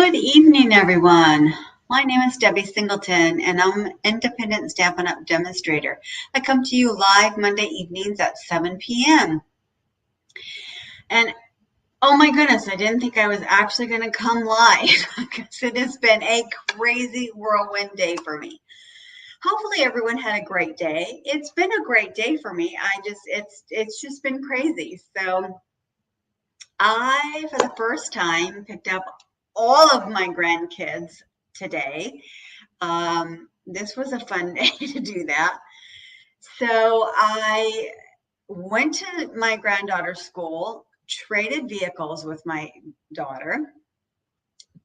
Good evening, everyone. My name is Debbie Singleton, and I'm an independent Stampin' Up! Demonstrator. I come to you live Monday evenings at 7 p.m. And oh my goodness, I didn't think I was actually going to come live because it has been a crazy whirlwind day for me. Hopefully everyone had a great day. It's been a great day for me. It's just been crazy. So I, for the first time, picked up all of my grandkids today. This was a fun day to do that. So I went to my granddaughter's school, traded vehicles with my daughter,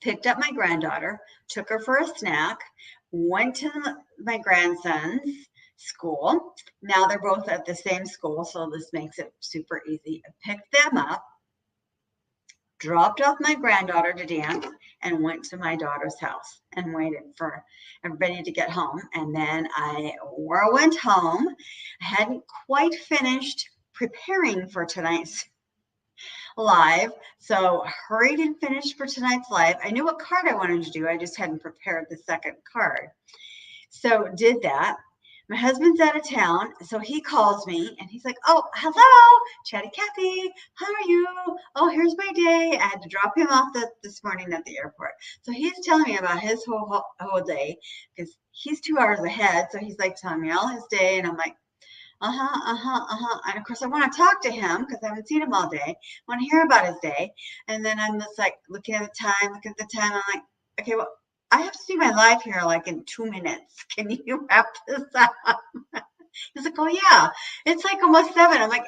picked up my granddaughter, took her for a snack, went to my grandson's school. Now they're both at the same school, so this makes it super easy. I picked them up, dropped off my granddaughter to dance, and went to my daughter's house and waited for everybody to get home. And then I went home. I hadn't quite finished preparing for tonight's live, so hurried and finished for tonight's live. I knew what card I wanted to do. I just hadn't prepared the second card. So did that. My husband's out of town, so he calls me and he's like, "Oh, hello, Chatty Cathy. How are you? Oh, here's my day." I had to drop him off this morning at the airport. So he's telling me about his whole day because he's 2 hours ahead. So he's like telling me all his day, and I'm like, And of course, I want to talk to him because I haven't seen him all day. I want to hear about his day. And then I'm just like looking at the time. I'm like, okay, well, I have to do my live here like in 2 minutes. Can you wrap this up? He's like, "Oh yeah, it's like almost 7." I'm like,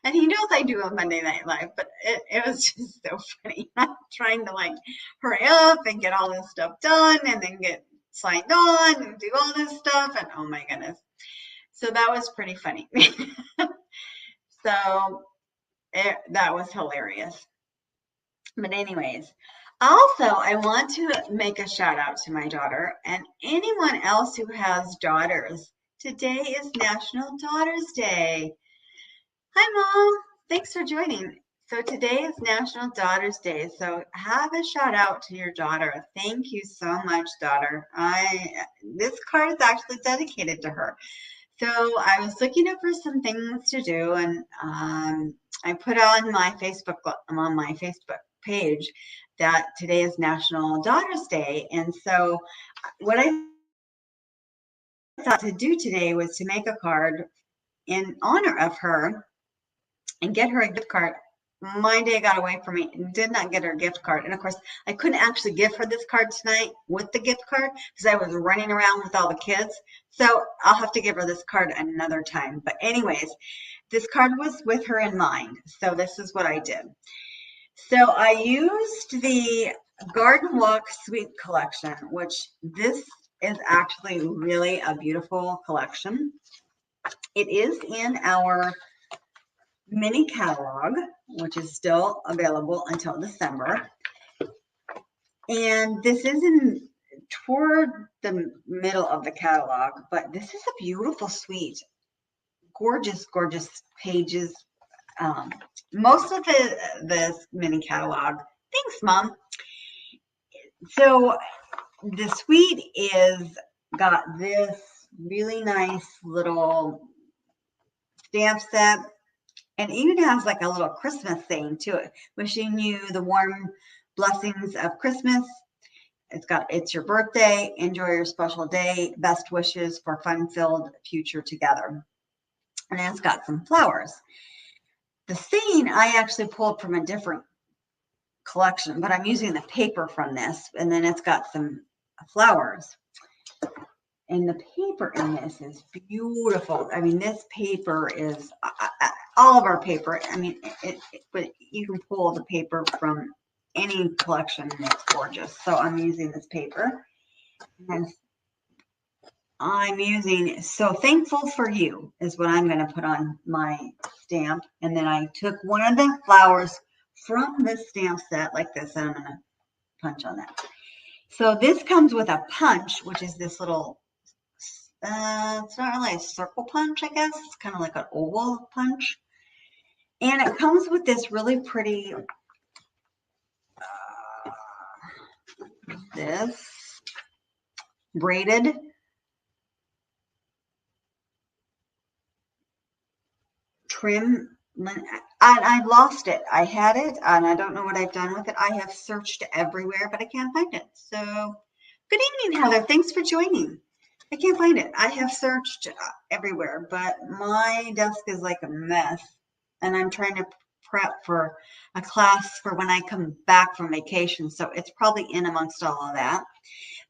and he knows I do a Monday Night Live, but it was just so funny. I'm trying to like hurry up and get all this stuff done and then get signed on and do all this stuff. And oh my goodness. So that was pretty funny. So that was hilarious. But anyways, also, I want to make a shout out to my daughter and anyone else who has daughters. Today is National Daughters Day. Hi, Mom. Thanks for joining. So today is National Daughters Day. So have a shout out to your daughter. Thank you so much, daughter. This card is actually dedicated to her. So I was looking up for some things to do, and I put on my Facebook page that today is National Daughters Day. And so what I thought to do today was to make a card in honor of her and get her a gift card. My day got away from me and did not get her a gift card. And of course, I couldn't actually give her this card tonight with the gift card because I was running around with all the kids. So I'll have to give her this card another time. But anyways, this card was with her in mind. So this is what I did. So I used the Garden Walk Suite collection, which this is actually really a beautiful collection. It is in our mini catalog, which is still available until December. And this is toward the middle of the catalog, but this is a beautiful suite. Gorgeous, gorgeous pages. Most of this mini catalog. Thanks, Mom. So the suite is got this really nice little stamp set, and even has like a little Christmas saying to it, wishing you the warm blessings of Christmas. It's your birthday, enjoy your special day, best wishes for fun-filled future together. And it's got some flowers. The saying I actually pulled from a different collection, but I'm using the paper from this, and then it's got some flowers. And the paper in this is beautiful. I mean, this paper is all of our paper. I mean, but you can pull the paper from any collection, and it's gorgeous. So I'm using this paper. And I'm using "So Thankful for You" is what I'm going to put on my stamp. And then I took one of the flowers from this stamp set like this, and I'm going to punch on that. So this comes with a punch, which is this little, it's not really a circle punch, I guess. It's kind of like an oval punch. And it comes with this really pretty this braided trim. I lost it. I had it, and I don't know what I've done with it. I have searched everywhere, but I can't find it. So, good evening, Heather. Thanks for joining. I can't find it. I have searched everywhere, but my desk is like a mess, and I'm trying to prep for a class for when I come back from vacation, so it's probably in amongst all of that.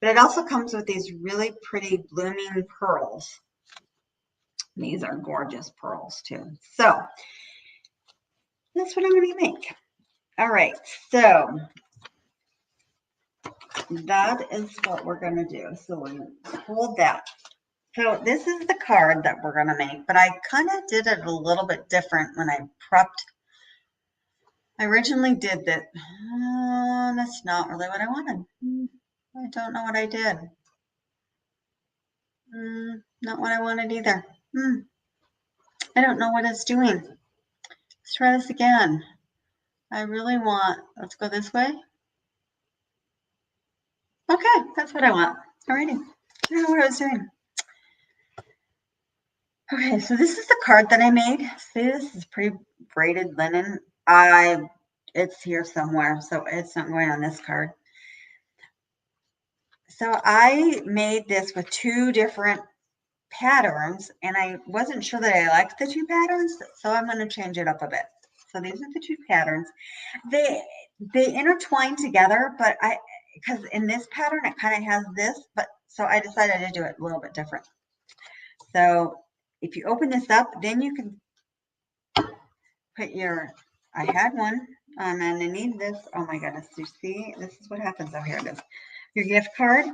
But it also comes with these really pretty blooming pearls. These are gorgeous pearls too. So that's what I'm going to make. All right, so that is what we're going to do. So we hold that. So this is the card that we're going to make, but I kind of did it a little bit different when I prepped. I originally did that. That's not really what I wanted. I don't know what I did. Not what I wanted either. I don't know what it's doing. Let's try this again. I really want, let's go this way. Okay, that's what I want. Alrighty. I don't know what I was doing. Okay, so this is the card that I made. See, this is pretty braided linen. It's here somewhere, so it's not going on this card. So I made this with two different patterns, and I wasn't sure that I liked the two patterns, so I'm going to change it up a bit. So these are the two patterns. They intertwine together, but because in this pattern it kind of has this, but so I decided to do it a little bit different. So if you open this up, then you can put your, I had one, and I need this. Oh my goodness, you see, this is what happens. Oh, here it is. Your gift card.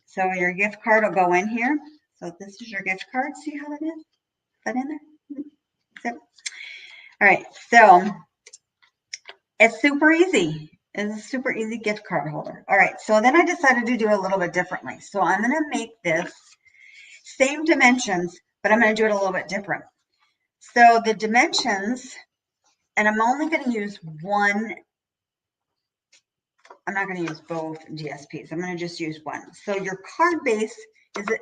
So your gift card will go in here. So this is your gift card. See how that is? Is that in there? Zip. All right, so it's super easy. It's a super easy gift card holder. All right, so then I decided to do a little bit differently. So I'm going to make this same dimensions, but I'm going to do it a little bit different. So the dimensions, and I'm only going to use one. I'm not going to use both DSPs. I'm going to just use one. So your card base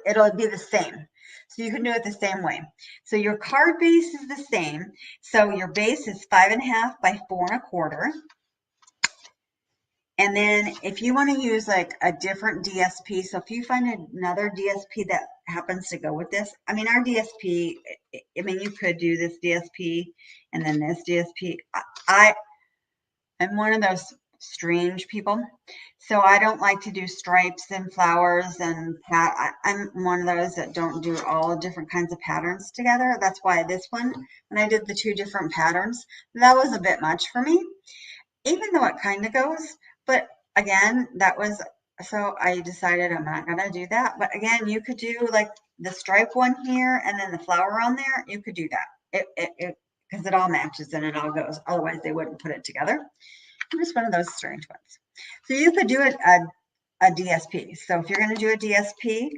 it'll be the same. So you can do it the same way. So your card base is the same. So your base is 5.5 by 4.25. And then if you want to use like a different DSP, so if you find another DSP that happens to go with this, I mean, our DSP, I mean, you could do this DSP and then this DSP. I'm one of those strange people. So I don't like to do stripes and flowers and I'm one of those that don't do all different kinds of patterns together. That's why this one, when I did the two different patterns, that was a bit much for me, even though it kind of goes. But again, so I decided I'm not going to do that. But again, you could do like the stripe one here and then the flower on there. You could do that because it all matches and it all goes. Otherwise, they wouldn't put it together. I'm just one of those strange ones. So you could do it a DSP. So if you're going to do a DSP,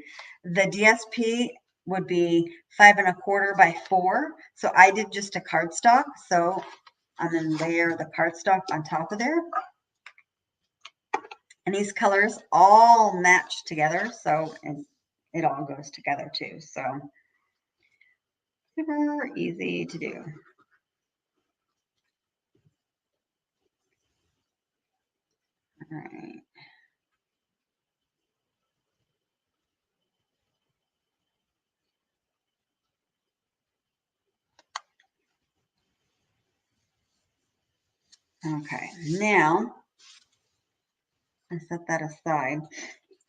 the DSP would be 5.25 by 4. So I did just a cardstock. So I'm going to layer the cardstock on top of there. And these colors all match together, so it all goes together too. So super easy to do. All right. Okay, now I set that aside.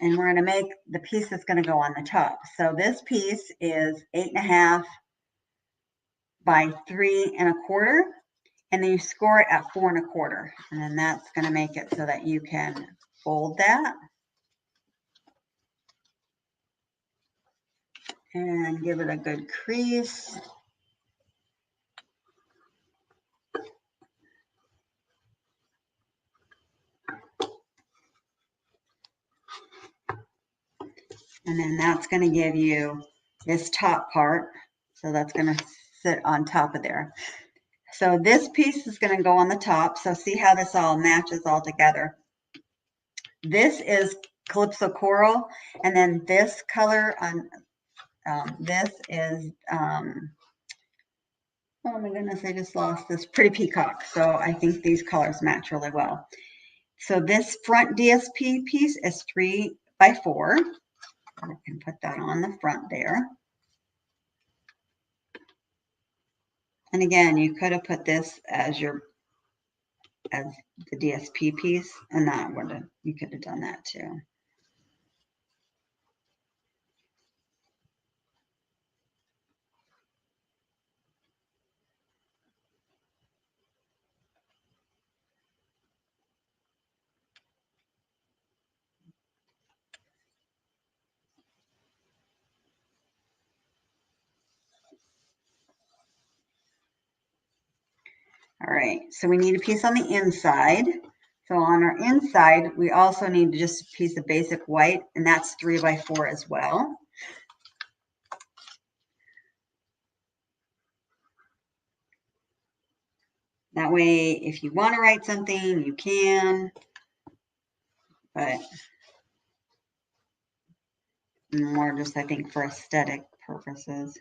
And we're going to make the piece that's going to go on the top. So this piece is 8.5 by 3.25, and then you score it at 4.25, and then that's going to make it so that you can fold that and give it a good crease. And then that's going to give you this top part. So that's going to sit on top of there. So this piece is going to go on the top. So see how this all matches all together. this is Calypso Coral, and then this color on this is, oh my goodness, I just lost this, Pretty Peacock. So I think these colors match really well. So this front DSP piece is 3 by 4. I can put that on the front there. And again, you could have put this as the DSP piece, and that would have, you could have done that too. All right, so we need a piece on the inside. So on our inside, we also need just a piece of basic white, and that's 3 by 4 as well. That way, if you want to write something, you can, but more just, I think, for aesthetic purposes,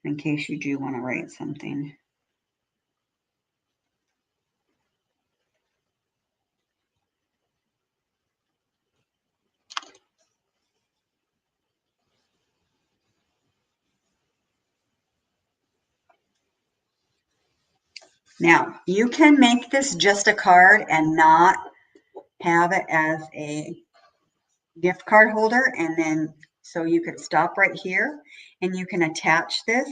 in case you do want to write something. Now, you can make this just a card and not have it as a gift card holder, and then so you could stop right here and you can attach this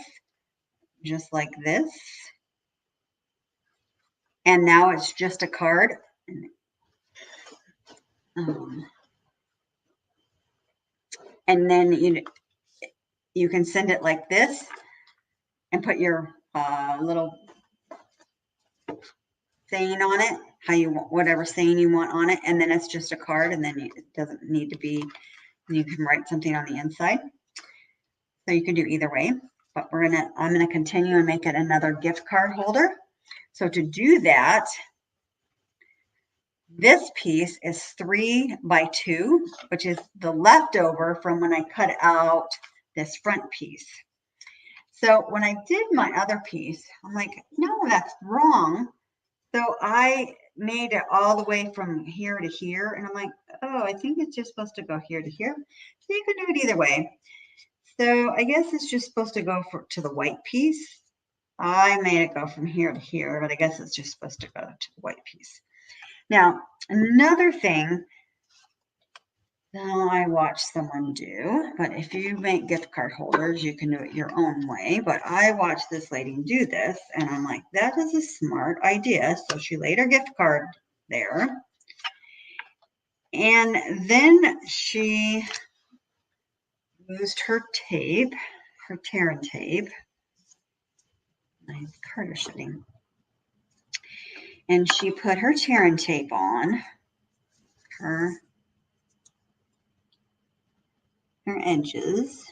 just like this. And now it's just a card. And then you can send it like this and put your little saying on it, how you want, whatever saying you want on it, and then it's just a card, and then it doesn't need to be, you can write something on the inside. So you can do either way, but I'm gonna continue and make it another gift card holder. So to do that, this piece is 3 by 2, which is the leftover from when I cut out this front piece. So when I did my other piece, I'm like, no, that's wrong. So I made it all the way from here to here. And I'm like, oh, I think it's just supposed to go here to here. So you can do it either way. So I guess it's just supposed to go to the white piece. I made it go from here to here, but I guess it's just supposed to go to the white piece. Now, another thing that I watched someone do, but if you make gift card holders, you can do it your own way. But I watched this lady do this, and I'm like, that is a smart idea. So she laid her gift card there. And then she used her tape, her tear and tape. My card is shutting. And she put her tear and tape on her edges.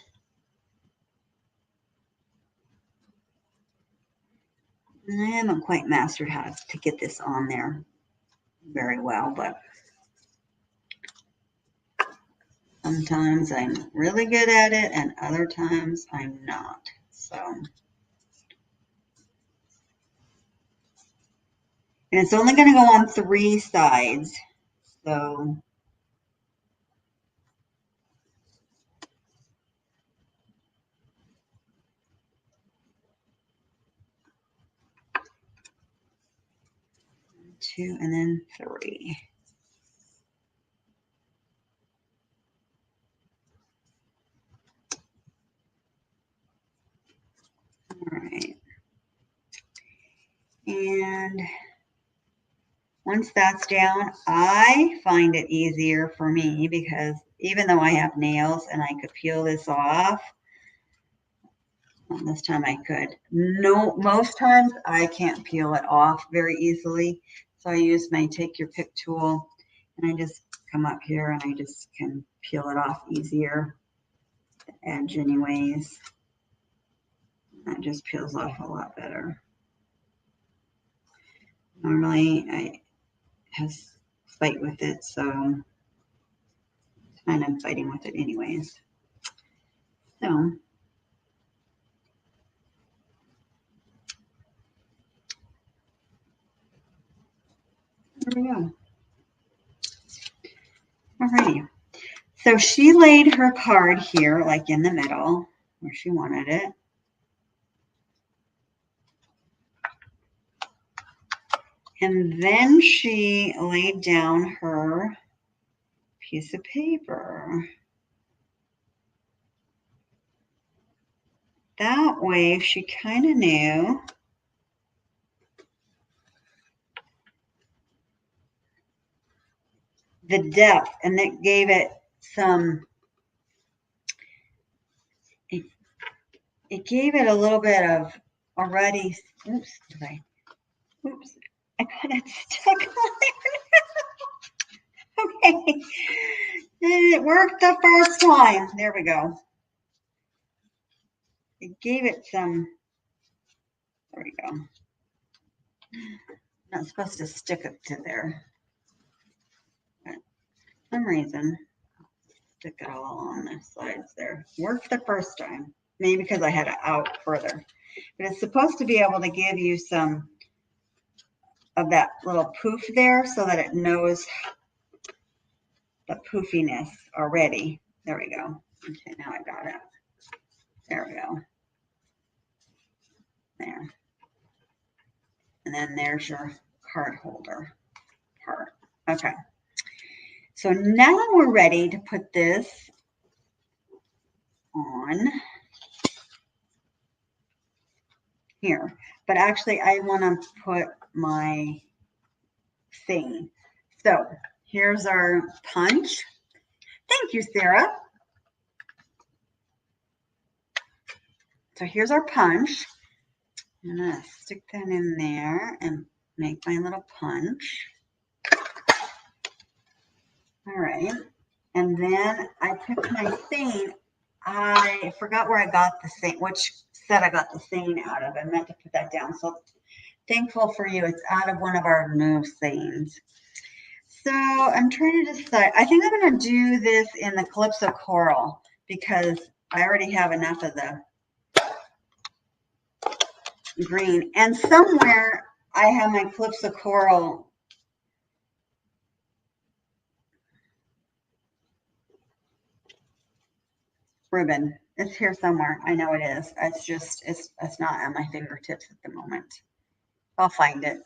And I haven't quite mastered how to get this on there very well, but sometimes I'm really good at it and other times I'm not. So, and it's only going to go on 3 sides. So, two and then 3. All right. And once that's down, I find it easier for me because even though I have nails and I could peel this off, well, this time I could. No, most times I can't peel it off very easily. So I use my take your pick tool and I just come up here and I just can peel it off easier. The edge anyways. That just peels off a lot better. Normally I has fight with it, so and I'm fighting with it anyways. So there we go. Alrighty. So she laid her card here, like in the middle, where she wanted it. And then she laid down her piece of paper. That way she kind of knew the depth, and it gave it some, it gave it a little bit of already, oops, I got it stuck on there. Okay, it worked the first time. There we go. It gave it some, there we go. Not supposed to stick it to there. But for some reason, stick it all on the sides there. Worked the first time. Maybe because I had it out further. But it's supposed to be able to give you some of that little poof there so that it knows the poofiness already. There we go. Okay, now I got it. There we go. There. And then there's your card holder part. Okay. So now we're ready to put this on here. But actually, I want to put my thing. So here's our punch. Thank you, Sarah. So here's our punch. I'm going to stick that in there and make my little punch. All right. And then I took my thing. I forgot where I got the thing, which set I got the thing out of. I meant to put that down. So thankful for you. It's out of one of our new things. So I'm trying to decide. I think I'm going to do this in the Calypso Coral because I already have enough of the green. And somewhere I have my Calypso Coral ribbon. It's here somewhere. I know it is. It's just, it's not at my fingertips at the moment. I'll find it.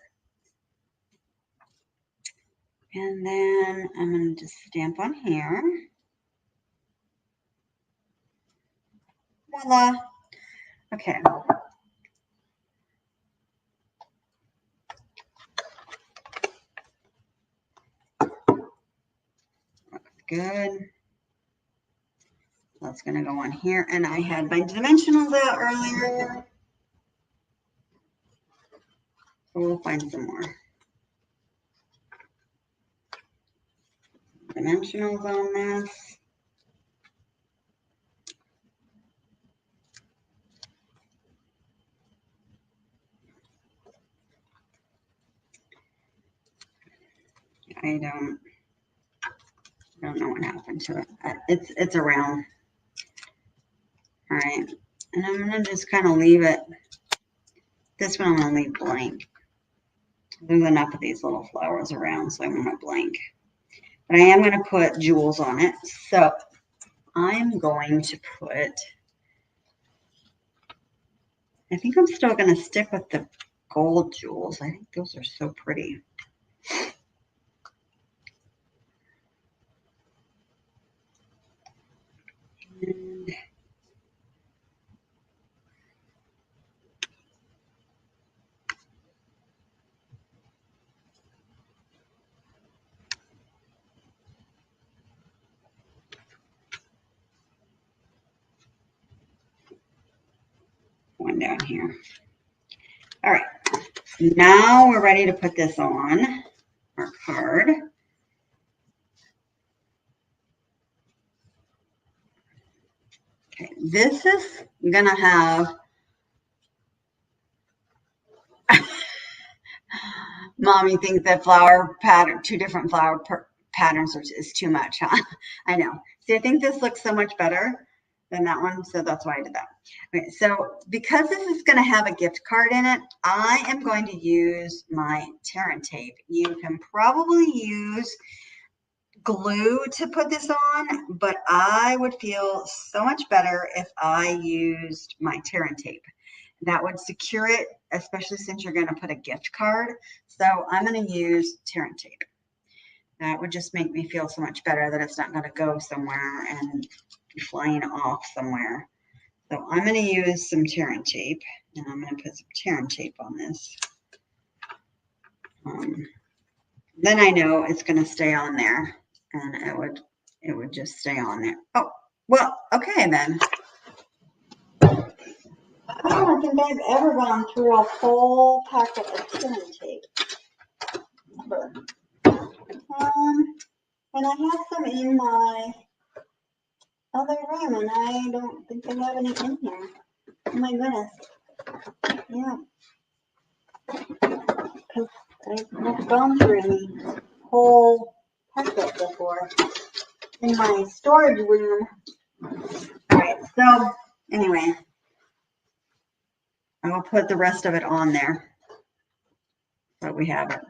And then I'm going to just stamp on here. Voila. Okay. Good. That's going to go on here. And I had my dimensionals out earlier. So we'll find some more dimensionals on this. I don't know what happened to it. It's around. All right. And I'm going to just kind of leave it. This one I'm going to leave blank. There's enough of these little flowers around, so I'm going to blank. But I am going to put jewels on it. So I'm going to put, I think I'm still going to stick with the gold jewels. I think those are so pretty. And one down here. All right. Now we're ready to put this on our card. Okay, this is going to have Mommy thinks that flower pattern, two different flower patterns is too much, huh? I know. See, I think this looks so much better than that one, so that's why I did that. Okay, so because this is going to have a gift card in it, I am going to use my tear and tape. You can probably use glue to put this on, but I would feel so much better if I used my tear and tape. That would secure it, especially since you're going to put a gift card. So I'm going to use tear and tape. That would just make me feel so much better that it's not going to go somewhere and be flying off somewhere. So I'm going to use some tear and tape, and I'm going to put some tear and tape on this. Then I know it's going to stay on there, and it would just stay on there. Oh, well, okay then. I don't think I've ever gone through a whole packet of tear and tape. And I have some in my other room, and I don't think I have any in here. Oh my goodness. Yeah. Because I've never gone through any whole packet before in my storage room. Alright, so anyway, I will put the rest of it on there. So we have it.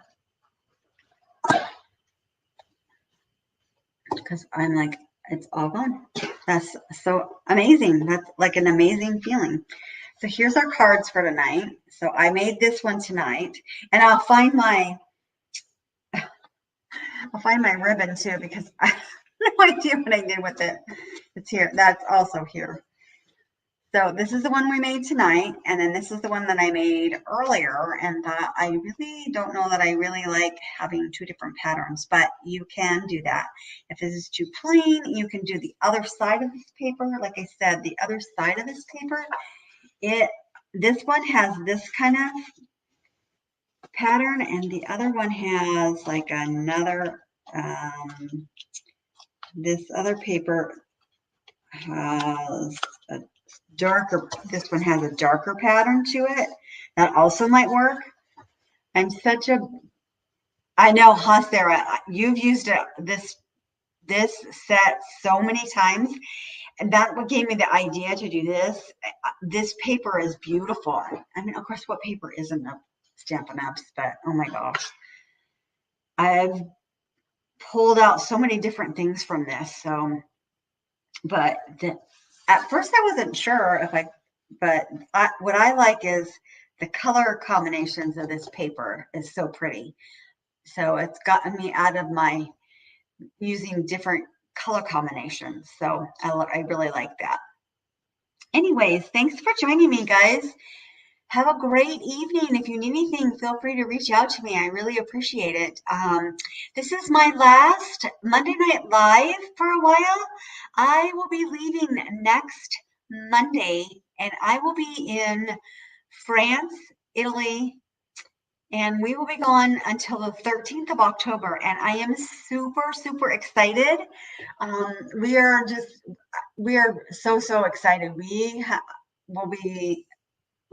Because I'm like, it's all gone. That's so amazing. That's like an amazing feeling. So here's our cards for tonight. So I made this one tonight, and I'll find my ribbon too, because I have no idea what I did with it. It's here. That's also here. So this is the one we made tonight, and then this is the one that I made earlier, and I really don't know that I really like having two different patterns, but you can do that. If this is too plain, you can do the other side of this paper. Like I said, the other side of this paper, this one has this kind of pattern, and the other one has like another, this other paper has a darker, this one has a darker pattern to it. That also might work. I'm such a, I know, huh, Sarah, you've used this set so many times, and that what gave me the idea to do this. This paper is beautiful. I mean, of course, what paper isn't a Stampin' Ups, but oh my gosh. I've pulled out so many different things from this, so, but at first I wasn't sure if but what I like is the color combinations of this paper is so pretty. So it's gotten me out of my using different color combinations. So I really like that. Anyways, thanks for joining me, guys. Have a great evening. If you need anything, feel free to reach out to me. I really appreciate it. This is my last Monday Night Live for a while. I will be leaving next Monday, and I will be in France, Italy, and we will be gone until the 13th of October, and I am super, super excited. We are so excited. We will be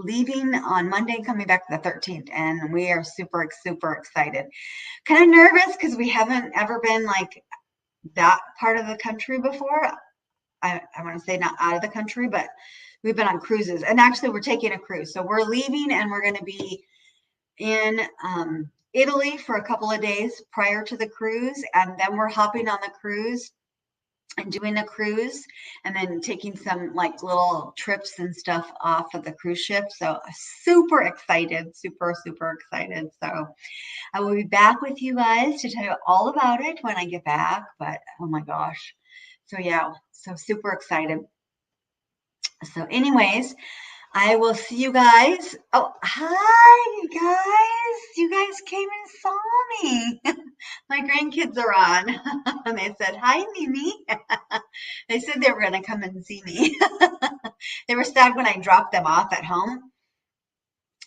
leaving on Monday, coming back the 13th, and we are super excited. Kind of nervous because we haven't ever been like that part of the country before. I want to say not out of the country, but we've been on cruises, and actually we're taking a cruise. So we're leaving, and we're going to be in Italy for a couple of days prior to the cruise, and then we're hopping on the cruise and doing a cruise, and then taking some like little trips and stuff off of the cruise ship. So super excited, super excited. So I will be back with you guys to tell you all about it when I get back, but oh my gosh. So yeah, so super excited. So anyways, I will see you guys. Oh, hi, you guys. You guys came and saw me. My grandkids are on. And they said, hi, Mimi. They said they were going to come and see me. They were sad when I dropped them off at home.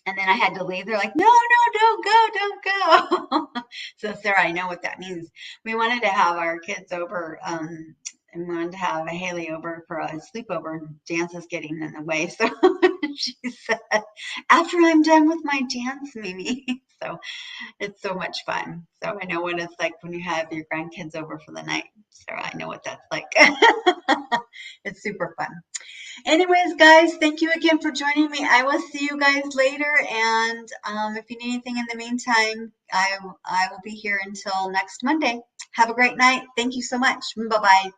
And then I had to leave. They're like, no, don't go. So, Sarah, I know what that means. We wanted to have our kids over, and we wanted to have Haley over for a sleepover, and dance is getting in the way. So she said, after I'm done with my dance, Mimi. So it's so much fun. So I know what it's like when you have your grandkids over for the night. So I know what that's like. It's super fun. Anyways, guys, thank you again for joining me. I will see you guys later. And if you need anything in the meantime, I will be here until next Monday. Have a great night. Thank you so much. Bye-bye.